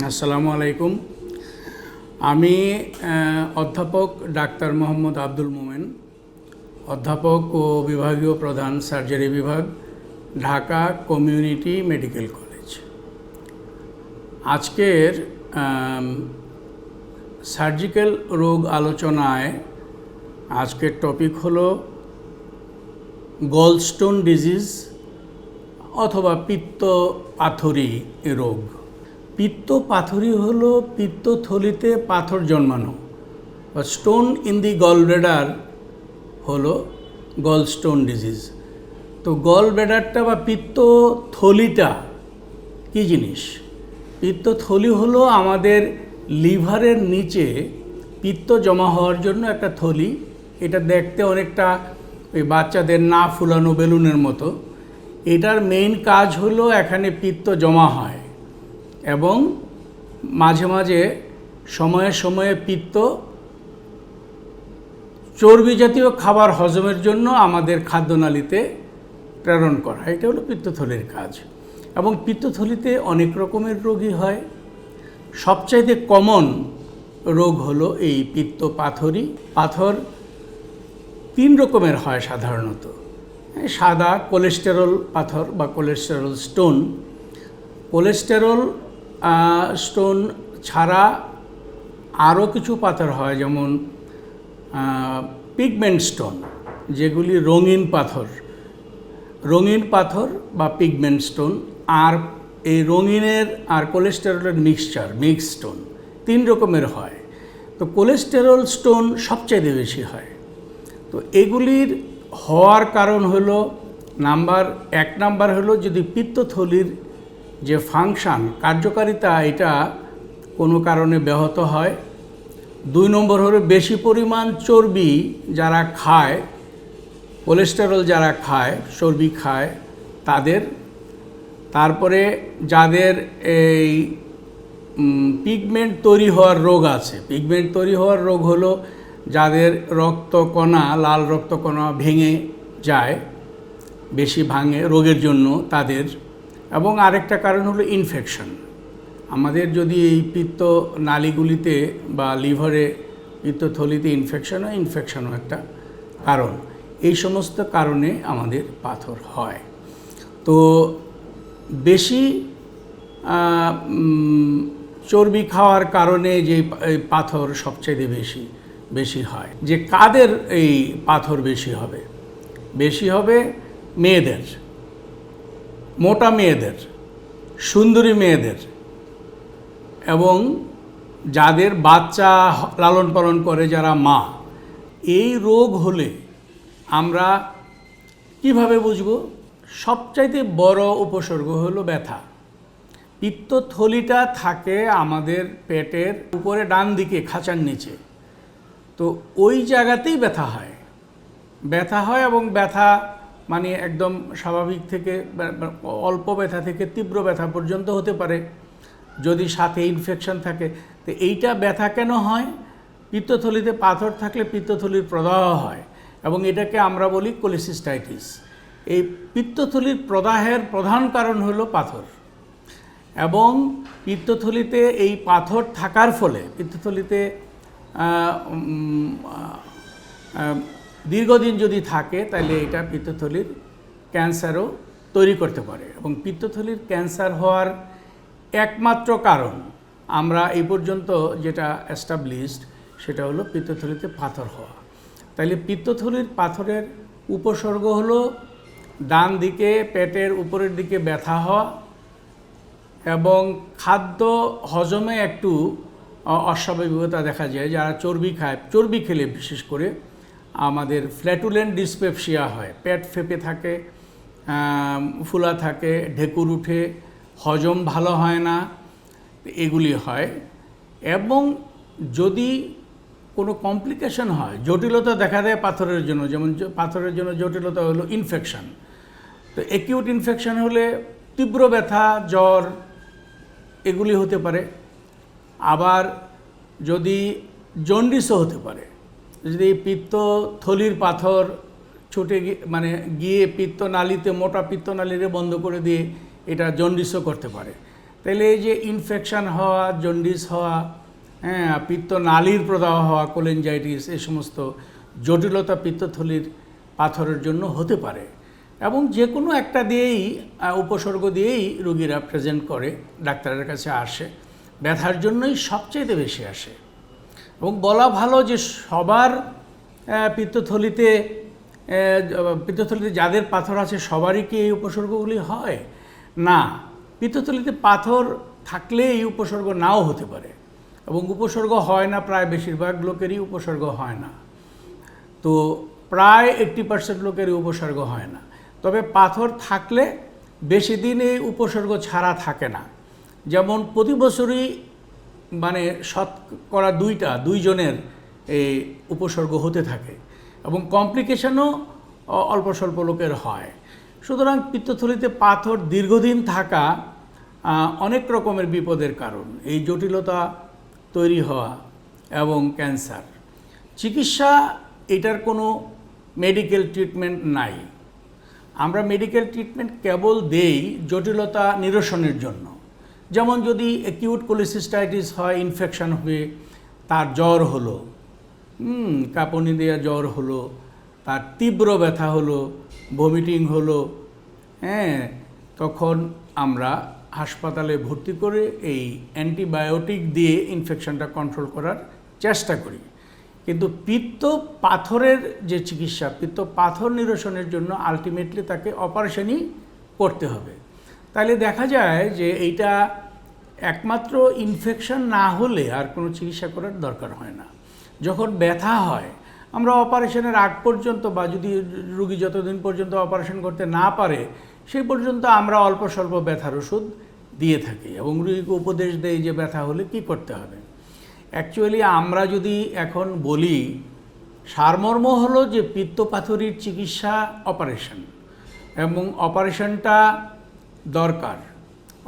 আসসালামু আলাইকুম। আমি অধ্যাপক ডাক্তার মোহাম্মদ আব্দুল মোমেন, অধ্যাপক ও বিভাগীয় প্রধান সার্জারি বিভাগ, ঢাকা কমিউনিটি মেডিকেল কলেজ। আজকের সার্জিক্যাল রোগ আলোচনায় আজকের টপিক হলো গলস্টোন ডিজিজ অথবা পিত্ত পাথরি রোগ। পিত্ত পাথরি হলো পিত্তথলিতে পাথর জন্মানো, বা স্টোন ইন দি গলব্লাডার হলো গলস্টোন ডিজিজ। তো গলব্লাডারটা বা পিত্তথলিটা কী জিনিস? পিত্তথলি হলো আমাদের লিভারের নিচে পিত্ত জমা হওয়ার জন্য একটা থলি। এটা দেখতে অনেকটা ওই বাচ্চাদের না ফুলানো বেলুনের মতো। এটার মেইন কাজ হলো এখানে পিত্ত জমা হয় এবং মাঝে মাঝে সময়ে সময়ে পিত্ত চর্বি জাতীয় খাবার হজমের জন্য আমাদের খাদ্যনালীতে প্রেরণ করা। এটা হলো পিত্তথলির কাজ। এবং পিত্তথলিতে অনেক রকমের রোগই হয়। সবচাইতে কমন রোগ হলো এই পিত্ত পাথরি। পাথর 3 রকমের হয় সাধারণত। সাদা কোলেস্টেরল পাথর বা কোলেস্টেরল স্টোন। কোলেস্টেরল স্টোন ছাড়া আরও কিছু পাথর হয়, যেমন পিগমেন্ট স্টোন, যেগুলি রঙিন পাথর বা পিগমেন্ট স্টোন। আর এই রঙিনের আর কোলেস্টেরলের মিক্স স্টোন 3 রকমের হয়। তো কোলেস্টেরল স্টোন সবচাইতে বেশি হয়। তো এগুলির হওয়ার কারণ হলো এক নাম্বার হলো যদি পিত্তথলির যে ফাংশন, কার্যকারিতা, এটা কোনো কারণে ব্যাহত হয়। 2 নম্বর হলো বেশি পরিমাণ চর্বি যারা খায়, কোলেস্টেরল যারা খায়, চর্বি খায় তাদের। তারপরে যাদের এই পিগমেন্ট তৈরি হওয়ার রোগ আছে। পিগমেন্ট তৈরি হওয়ার রোগ হলো যাদের রক্তকণা, লাল রক্তকণা ভেঙে যায়, বেশি ভাঙে রোগের জন্য তাদের। এবং আরেকটা কারণ হলো ইনফেকশন। আমাদের যদি এই পিত্ত নালীগুলিতে বা লিভারে, পিত্তথলিতে ইনফেকশনও একটা কারণ। এই সমস্ত কারণে আমাদের পাথর হয়। তো বেশি চর্বি খাওয়ার কারণে যে পাথর সবচেয়ে বেশি হয়। যে কাদের এই পাথর বেশি হবে মেয়েদের, মোটা মেয়েদের, সুন্দরী মেয়েদের, এবং যাদের বাচ্চা লালন পালন করে যারা মা। এই রোগ হলে আমরা কিভাবে বুঝব? সবচাইতে বড় উপসর্গ হলো ব্যথা। পিত্তথলিটা থাকে আমাদের পেটের উপরে ডান দিকে, খাঁচার নিচে। তো ওই জায়গাতেই ব্যথা হয় এবং ব্যথা মানে একদম স্বাভাবিক থেকে অল্প ব্যথা থেকে তীব্র ব্যথা পর্যন্ত হতে পারে যদি সাথে ইনফেকশন থাকে। তো এইটা ব্যথা কেন হয়? পিত্তথলিতে পাথর থাকলে পিত্তথলির প্রদাহ হয় এবং এটাকে আমরা বলি কোলিসিস্টাইটিস। এই পিত্তথলির প্রদাহের প্রধান কারণ হলো পাথর। এবং পিত্তথলিতে এই পাথর থাকার ফলে পিত্তথলিতে দীর্ঘদিন যদি থাকে তাহলে এটা পিত্তথলির ক্যান্সারও তৈরি করতে পারে। এবং পিত্তথলির ক্যান্সার হওয়ার একমাত্র কারণ আমরা এই পর্যন্ত যেটা এস্টাবলিশড সেটা হলো পিত্তথলিতে পাথর হওয়া। তাহলে পিত্তথলির পাথরের উপসর্গ হলো ডান দিকে পেটের উপরের দিকে ব্যথা হওয়া এবং খাদ্য হজমে একটু অস্বাভাবিকতা দেখা যায়। যারা চর্বি খেলে বিশেষ করে আমাদের ফ্ল্যাটুলেন্ট ডিসপেপসিয়া হয়, পেট ফেঁপে থাকে, ফুলা থাকে, ঢেকুর উঠে, হজম ভালো হয় না, এগুলি হয়। এবং যদি কোনো কমপ্লিকেশন হয়, জটিলতা দেখা দেয় পাথরের জন্য, যেমন পাথরের জন্য জটিলতা হলো ইনফেকশন। তো অ্যাকিউট ইনফেকশন হলে তীব্র ব্যথা, জ্বর এগুলি হতে পারে। আবার যদি জন্ডিসও হতে পারে, যদি পিত্তথলির পাথর ছুটে গিয়ে পিত্তনালীতে, মোটা পিত্তনালীরে বন্ধ করে দিয়ে এটা জন্ডিসও করতে পারে। তাহলে এই যে ইনফেকশন হওয়া, জন্ডিস হওয়া, হ্যাঁ, পিত্তনালীর প্রদাহ হওয়া, কোলেনজাইটিস, এই সমস্ত জটিলতা পিত্তথলির পাথরের জন্য হতে পারে। এবং যে কোনো একটা দিয়েই উপসর্গ দিয়েই রোগীরা প্রেজেন্ট করে, ডাক্তারের কাছে আসে, ব্যথার জন্যই সবচেয়ে বেশি আসে। এবং বলা ভালো যে সবার পিত্তথলিতে যাদের পাথর আছে সবারই কি এই উপসর্গগুলি হয়? না, পিত্তথলিতে পাথর থাকলে এই উপসর্গ নাও হতে পারে, এবং উপসর্গ হয় না, প্রায় বেশিরভাগ লোকেরই উপসর্গ হয় না। তো প্রায় 80% লোকেরই উপসর্গ হয় না। তবে পাথর থাকলে বেশি দিন এই উপসর্গ ছাড়া থাকে না। যেমন প্রতি বছরই মানে শতকরা দুইজনের এই উপসর্গ হতে থাকে, এবং কমপ্লিকেশনও অল্প স্বল্প লোকের হয়। সুতরাং পিত্তথলিতে পাথর দীর্ঘদিন থাকা অনেক রকমের বিপদের কারণ, এই জটিলতা তৈরি হওয়া এবং ক্যান্সার। চিকিৎসা, এটার কোনো মেডিকেল ট্রিটমেন্ট নাই। আমরা মেডিকেল ট্রিটমেন্ট কেবল দেই জটিলতা নিরসনের জন্য। যেমন যদি অ্যাকিউট কোলিসিস্টাইটিস হয়, ইনফেকশন হয়ে তার জ্বর হলো, কাঁপুনি দেওয়া জ্বর হলো, তার তীব্র ব্যথা হলো, ভমিটিং হলো, হ্যাঁ, তখন আমরা হাসপাতালে ভর্তি করে এই অ্যান্টিবায়োটিক দিয়ে ইনফেকশনটা কন্ট্রোল করার চেষ্টা করি। কিন্তু পিত্ত পাথরের যে চিকিৎসা, পিত্ত পাথর নিরসনের জন্য আলটিমেটলি তাকে অপারেশনই করতে হবে। তাহলে দেখা যায় যে এইটা একমাত্র ইনফেকশন না হলে আর কোনো চিকিৎসা করার দরকার হয় না। যখন ব্যথা হয়, আমরা অপারেশনের আগ পর্যন্ত, বা যদি রোগী যতদিন পর্যন্ত অপারেশন করতে না পারে সেই পর্যন্ত আমরা অল্প স্বল্প ব্যথার ওষুধ দিয়ে থাকি, এবং রোগীকে উপদেশ দেই যে ব্যথা হলে কী করতে হবে। অ্যাকচুয়ালি আমরা যদি এখন বলি, সারমর্ম হলো যে পিত্তপাথরির চিকিৎসা অপারেশন, এবং অপারেশনটা দরকার।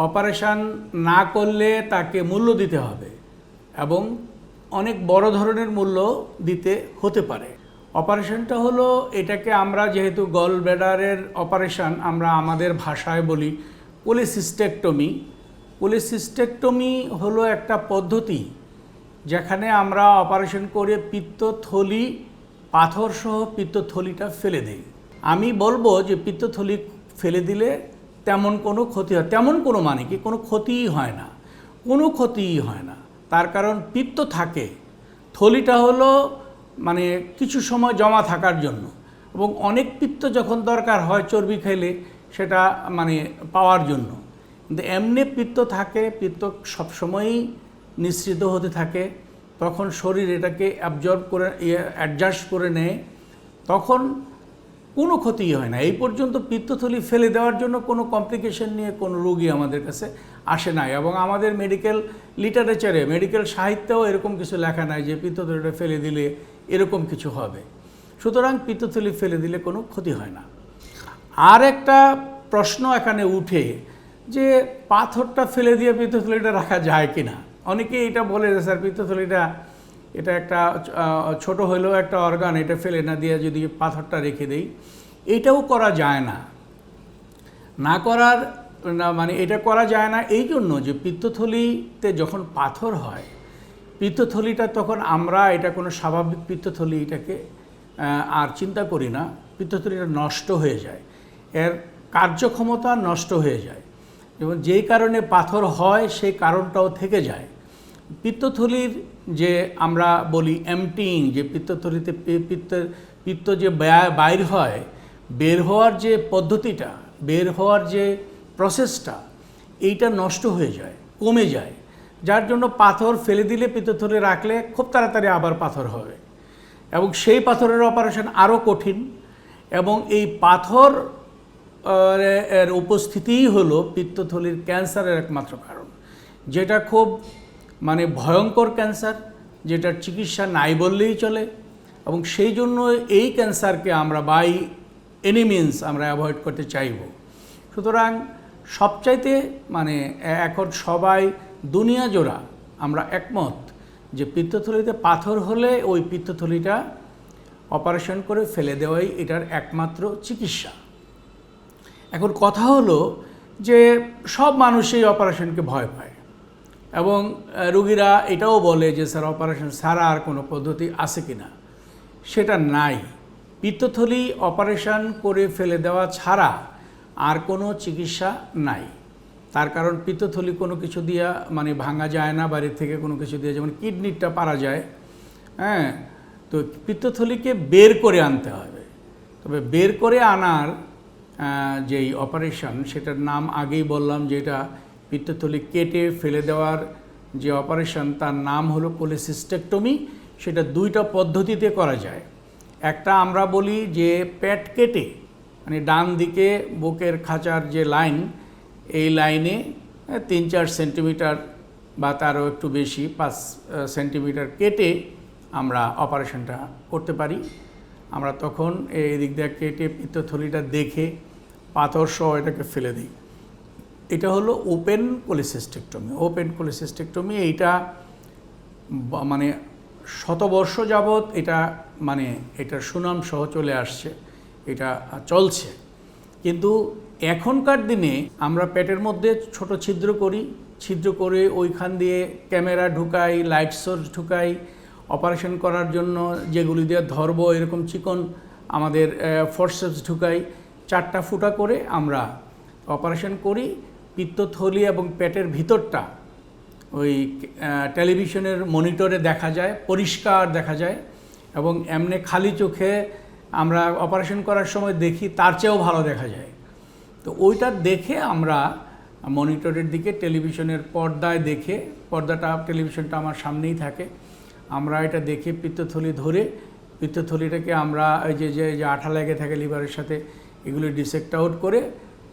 অপারেশন না করলে তাকে মূল্য দিতে হবে, এবং অনেক বড় ধরনের মূল্য দিতে হতে পারে। অপারেশনটা হলো, এটাকে আমরা যেহেতু গল ব্লাডারের অপারেশন আমরা আমাদের ভাষায় বলি কোলিসিস্টেক্টমি। কোলিসিস্টেক্টমি হলো একটা পদ্ধতি যেখানে আমরা অপারেশন করে পিত্তথলি, পাথরসহ পিত্তথলিটা ফেলে দেই। আমি বলবো যে পিত্তথলি ফেলে দিলে তেমন কোনো ক্ষতি হয়, তেমন কোনো মানে কি কোনো ক্ষতিই হয় না, কোনো ক্ষতিই হয় না। তার কারণ পিত্ত থাকে, থলিটা হলো মানে কিছু সময় জমা থাকার জন্য, এবং অনেক পিত্ত যখন দরকার হয় চর্বি খেলে সেটা মানে পাওয়ার জন্য। কিন্তু এমনি পিত্ত থাকে, পিত্ত সবসময়ই নিঃসৃত হতে থাকে, তখন শরীর এটাকে অ্যাবজর্ব করে অ্যাডজাস্ট করে নেয়, তখন কোনো ক্ষতিই হয় না। এই পর্যন্ত পিত্তথলি ফেলে দেওয়ার জন্য কোনো কমপ্লিকেশন নিয়ে কোনো রোগী আমাদের কাছে আসে নাই, এবং আমাদের মেডিকেল লিটারেচারে, মেডিকেল সাহিত্যেও এরকম কিছু লেখা নাই যে পিত্তথলিটা ফেলে দিলে এরকম কিছু হবে। সুতরাং পিত্তথলি ফেলে দিলে কোনো ক্ষতি হয় না। আর একটা প্রশ্ন এখানে উঠে যে পাথরটা ফেলে দিয়ে পিত্তথলিটা রাখা যায় কি না। অনেকেই এটা বলে যে স্যার পিত্তথলিটা এটা একটা ছোট হলেও একটা অর্গান, এটা ফেলে না দিয়ে যদি পাথরটা রেখে দেই, এটাও করা যায় না। না করার না মানে এটা করা যায় না এই জন্য যে পিত্তথলিতে যখন পাথর হয়, পিত্তথলিটা তখন আমরা এটা কোনো স্বাভাবিক পিত্তথলি এটাকে আর চিন্তা করি না, পিত্তথলিটা নষ্ট হয়ে যায়, এর কার্যক্ষমতা নষ্ট হয়ে যায়, এবং যেই কারণে পাথর হয় সেই কারণটাও থেকে যায়। পিত্তথলির যে আমরা বলি এমটিং, যে পিত্তথলিতে পিত্ত যে বাইর হয়, বের হওয়ার যে পদ্ধতিটা, বের হওয়ার যে প্রসেসটা, এইটা নষ্ট হয়ে যায়, কমে যায়, যার জন্য পাথর ফেলে দিলে পিত্তথলি রাখলে খুব তাড়াতাড়ি আবার পাথর হবে, এবং সেই পাথরের অপারেশন আরও কঠিন। এবং এই পাথর এর উপস্থিতিই হলো পিত্তথলির ক্যান্সারের একমাত্র কারণ, যেটা খুব মানে ভয়ঙ্কর ক্যান্সার, যেটার চিকিৎসা নাই বললেই চলে। এবং সেই জন্য এই ক্যান্সারকে আমরা বাই এনি মিনস আমরা অ্যাভয়েড করতে চাইব। সুতরাং সবচাইতে মানে এখন সবাই দুনিয়া জোড়া আমরা একমত যে পিত্তথলিতে পাথর হলে ওই পিত্তথলিটা অপারেশন করে ফেলে দেওয়াই এটার একমাত্র চিকিৎসা। এখন কথা হলো যে সব মানুষই অপারেশনকে ভয় পায় এবং রুগীরা এটাও বলে যে স্যার অপারেশন ছাড়া আর কোনো পদ্ধতি আছে কি না। সেটা নাই। পিত্তথলি অপারেশন করে ফেলে দেওয়া ছাড়া আর কোনো চিকিৎসা নাই। তার কারণ পিত্তথলি কোনো কিছু দিয়া মানে ভাঙা যায় না, বাইরে থেকে কোনো কিছু দিয়ে, যেমন কিডনিটা পারা যায়, হ্যাঁ, তো পিত্তথলিকে বের করে আনতে হবে। তবে বের করে আনার যেই অপারেশন, সেটার নাম আগেই বললাম, যেটা পিত্তথলি কেটে ফেলে দেওয়ার যে অপারেশন, তার নাম হলো কোলেসিস্টেক্টমি। সেটা দুইটা পদ্ধতিতে করা যায়। একটা আমরা বলি যে পেট কেটে, মানে ডান দিকে বুকের খাঁচার যে লাইন, এই লাইনে 3-4 সেন্টিমিটার বা তারও একটু বেশি 5 সেন্টিমিটার কেটে আমরা অপারেশনটা করতে পারি। আমরা তখন এই দিক দিয়ে কেটে পিত্তথলিটা দেখে পাথর সহ এটাকে ফেলে দিই। এটা হলো ওপেন কোলেসিস্টেক্টমি। ওপেন কোলেসিস্টেক্টমি এইটা মানে শতবর্ষ যাবৎ এটা মানে এটার সুনাম সহ চলে আসছে, এটা চলছে। কিন্তু এখনকার দিনে আমরা পেটের মধ্যে ছোট ছিদ্র করি, ছিদ্র করে ওইখান দিয়ে ক্যামেরা ঢুকাই, লাইট সোর্স ঢুকাই, অপারেশন করার জন্য যেগুলি দিয়ে ধরবো এরকম চিকন আমাদের ফোরসেপস ঢুকাই, 4টা ফুটা করে আমরা অপারেশন করি। পিত্তথলি এবং পেটের ভিতরটা ওই টেলিভিশনের মনিটরে দেখা যায়, পরিষ্কার দেখা যায়, এবং এমনি খালি চোখে আমরা অপারেশন করার সময় দেখি তার চেয়েও ভালো দেখা যায়। তো ওইটা দেখে আমরা মনিটরের দিকে টেলিভিশনের পর্দায় দেখে, পর্দাটা টেলিভিশনটা আমার সামনেই থাকে, আমরা এটা দেখে পিত্তথলি ধরে পিত্তথলিটাকে আমরা ওই যে আঠা লেগে থাকে লিভারের সাথে, এগুলি ডিসেক্ট আউট করে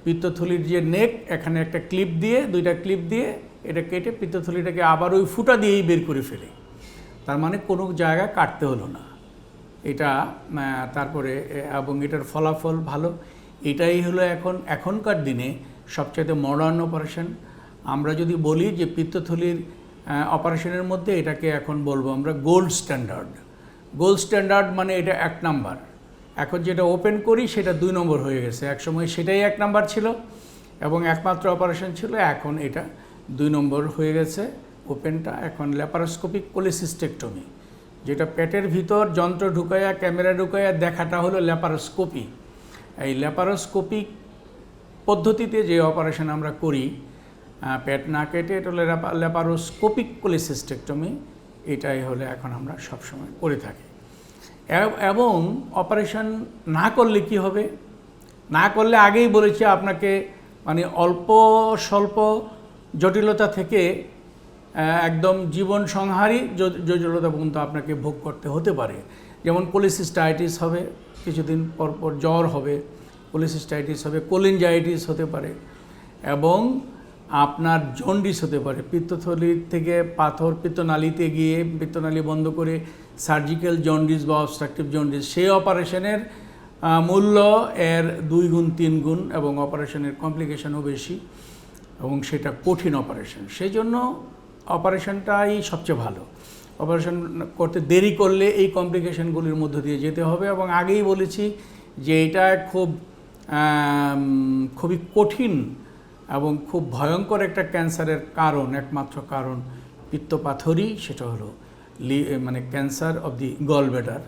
পিত্তথলির যে নেক, এখানে একটা ক্লিপ দিয়ে, 2টা ক্লিপ দিয়ে এটা কেটে পিত্তথলিটাকে আবার ওই ফুটা দিয়েই বের করে ফেলে। তার মানে কোনো জায়গা কাটতে হলো না এটা। তারপরে এবং এটার ফলাফল ভালো। এটাই হলো এখনকার দিনে সবচেয়ে মডার্ন অপারেশন। আমরা যদি বলি যে পিত্তথলির অপারেশনের মধ্যে এটাকে এখন বলবো আমরা গোল্ড স্ট্যান্ডার্ড। গোল্ড স্ট্যান্ডার্ড মানে এটা 1 নাম্বার। এখন যেটা ওপেন করি সেটা 2 নম্বর হয়ে গেছে। একসময় সেটাই 1 নাম্বার ছিল এবং একমাত্র অপারেশন ছিল, এখন এটা 2 নম্বর হয়ে গেছে ওপেনটা। এখন ল্যাপারোস্কোপিক কোলেসিস্টেক্টমি, যেটা পেটের ভিতর যন্ত্র ঢুকাইয়া, ক্যামেরা ঢুকাইয়া দেখাটা হলো ল্যাপারোস্কোপি। এই ল্যাপারোস্কোপিক পদ্ধতিতে যে অপারেশন আমরা করি, পেট না কেটে, এটা হলো ল্যাপারোস্কোপিক কোলেসিস্টেক্টমি। এটাই হলে এখন আমরা সবসময় করে থাকি। এবং অপারেশন না করলে কি হবে? না করলে আগেই বলেছি আপনাকে, মানে অল্প স্বল্প জটিলতা থেকে একদম জীবন সংহারী জটিলতা পর্যন্ত আপনাকে ভোগ করতে হতে পারে। যেমন কোলিসিস্টাইটিস হবে, কিছুদিন পর পর জ্বর হবে, কোলিসিস্টাইটিস হবে, কোলিনজাইটিস হতে পারে, এবং আপনার জন্ডিস হতে পারে। পিত্তথলি থেকে পাথর পিত্তনালীতে গিয়ে পিত্তনালী বন্ধ করে সার্জিক্যাল জন্ডিস বা অবস্ট্রাকটিভ জন্ডিস, সেই অপারেশনের মূল্য এর 2 গুণ 3 গুণ, এবং অপারেশনের কমপ্লিকেশনও বেশি, এবং সেটা কঠিন অপারেশন। সেই জন্য অপারেশনটাই সবচেয়ে ভালো। অপারেশন করতে দেরি করলে এই কমপ্লিকেশনগুলির মধ্য দিয়ে যেতে হবে। এবং আগেই বলেছি যে এটা খুবই কঠিন এবং খুব ভয়ঙ্কর একটা ক্যান্সারের কারণ, একমাত্র কারণ পিত্তপাথরই। সেটা হলো মানে cancer of the gall bladder,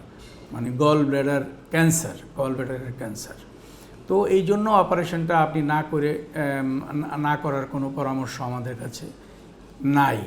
মানে গল ব্লাডার ক্যান্সার, গল ব্লাডারের ক্যান্সার। তো এই জন্য অপারেশনটা আপনি না করার কোনো পরামর্শ আমাদের কাছে নাই।